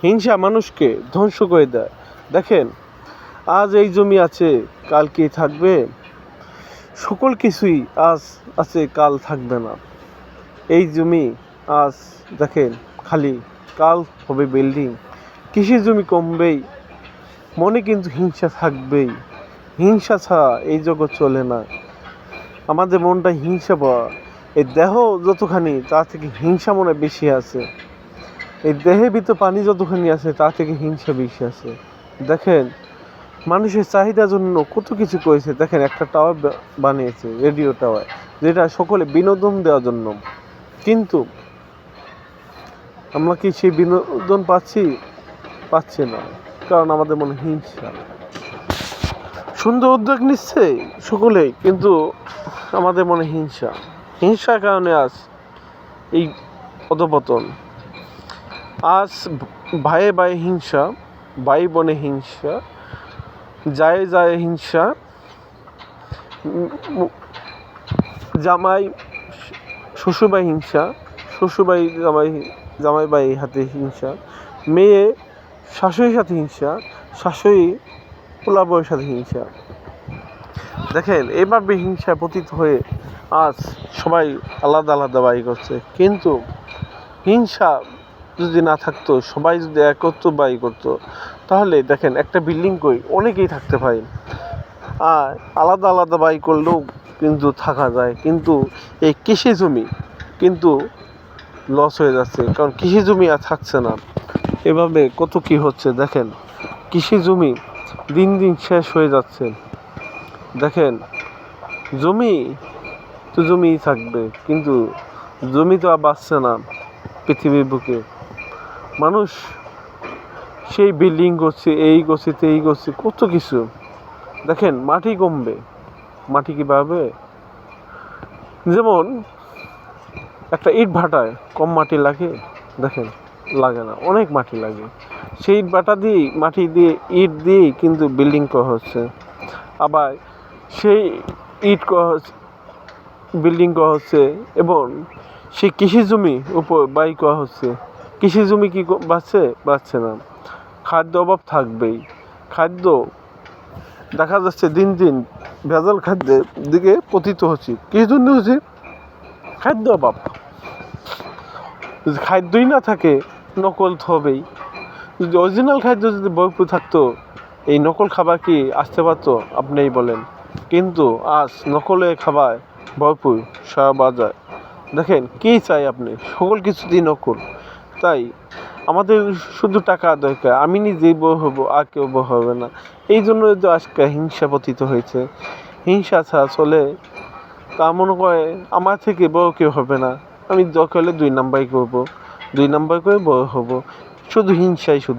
হিংসা মানুষকে ধ্বংস করে দেয়। দেখেন, আজ এই জমি আছে, কাল কি থাকবে? সকল কিছুই আজ আছে, কাল থাকবে না। এই জমি আজ দেখেন খালি, কাল হবে বিল্ডিং। কৃষি জমি কমবেই, মনে কিন্তু হিংসা থাকবেই। হিংসা ছাড়া এই জগৎ চলে না। আমাদের মনটা হিংসা পাওয়া, এই দেহ যতখানি তার থেকে হিংসা মনে বেশি আছে। এই দেহের ভিতর পানি যতখানি আছে তার থেকে হিংসা বেশি আছে। দেখেন, মানুষের চাহিদার জন্য কত কিছু করেছে। দেখেন, একটা টাওয়ার বানিয়েছে, রেডিও টাওয়ার, যেটা সকলে বিনোদন দেওয়ার জন্য। কিন্তু আমরা কি সেই বিনোদন পাচ্ছি না, কারণ আমাদের মনে হিংসা। সুন্দর উদ্যোগ নিচ্ছে সকলেই, কিন্তু আমাদের মনে হিংসার কারণে আজ এই অধপতন। আজ ভাইয়ে ভাইয়ে হিংসা, ভাই বোনে হিংসা, যায় যায় হিংসা, জামাই শ্বশুরবাই হিংসা, শ্বশুরবাই জামাই বাই হাতে হিংসা, মেয়ে শাশুড়ির সাথে হিংসা, শাশুড়ি পোলা বউয়ের সাথে হিংসা। দেখেন, এইভাবে হিংসায় পতিত হয়ে আজ সবাই আলাদা আলাদা বাড়ি করছে। কিন্তু হিংসা যদি না থাকতো, সবাই যদি একত্র বাড়ি করতো, তাহলে দেখেন একটা বিল্ডিং করে অনেকেই থাকতে পারে। আর আলাদা আলাদা বাড়ি করলেও কিন্তু থাকা যায়। কিন্তু এই কৃষি জমি কিন্তু লস হয়ে যাচ্ছে, কারণ কৃষি জমি আর থাকছে না। এভাবে কত কি হচ্ছে। দেখেন, কৃষি জমি দিন দিন শেষ হয়ে যাচ্ছে। দেখেন, জমিই থাকবে, কিন্তু জমি তো আর বাঁচছে না পৃথিবীর বুকে। মানুষ সেই বিল্ডিং করছে, এই করছে, এই করছে, কত কিছু। দেখেন, মাটি কমবে, মাটি কি বাড়বে? যেমন একটা ইট ভাটায় কম মাটি লাগে? দেখেন, লাগে না, অনেক মাটি লাগে। সেই ইট ভাটা দিয়ে, মাটি দিয়ে, ইট দিয়েই কিন্তু বিল্ডিং করা হচ্ছে। আবার সেই ইট বিল্ডিং করা হচ্ছে এবং সেই কৃষি জমি উপর বাড়ি করা হচ্ছে। কৃষি জমি কি বাড়ছে না। খাদ্য অভাব থাকবেই। খাদ্য দেখা যাচ্ছে দিন দিন ভেজাল খাদ্যের দিকে পতিত হচ্ছে। কি জন্য হচ্ছে? খাদ্য অভাব। যদি খাদ্যই না থাকে, নকল তো হবেই। যদি অরিজিনাল খাদ্য যদি ভরপুর থাকতো, এই নকল খাবার কি আসতে পারতো? আপনিই বলেন। কিন্তু আজ নকলের খাবার ভরপুর সারা বাজার। দেখেন, কী চাই আপনি? সকল কিছুতেই নকল। তাই আমাদের শুধু টাকা দরকার। আমি নিজেই বড় হবো, আর কেউ বড় হবে না। এই জন্যই তো আজকে হিংসা পতিত হয়েছে। হিংসা ছাড়া চলে? তা মনে করে আমার থেকে বড় কেউ হবে না, আমি দরকার হলে 2 নাম্বারই করবো, 2 নাম্বার করে বড় হবো। শুধু হিংসাই শুধু।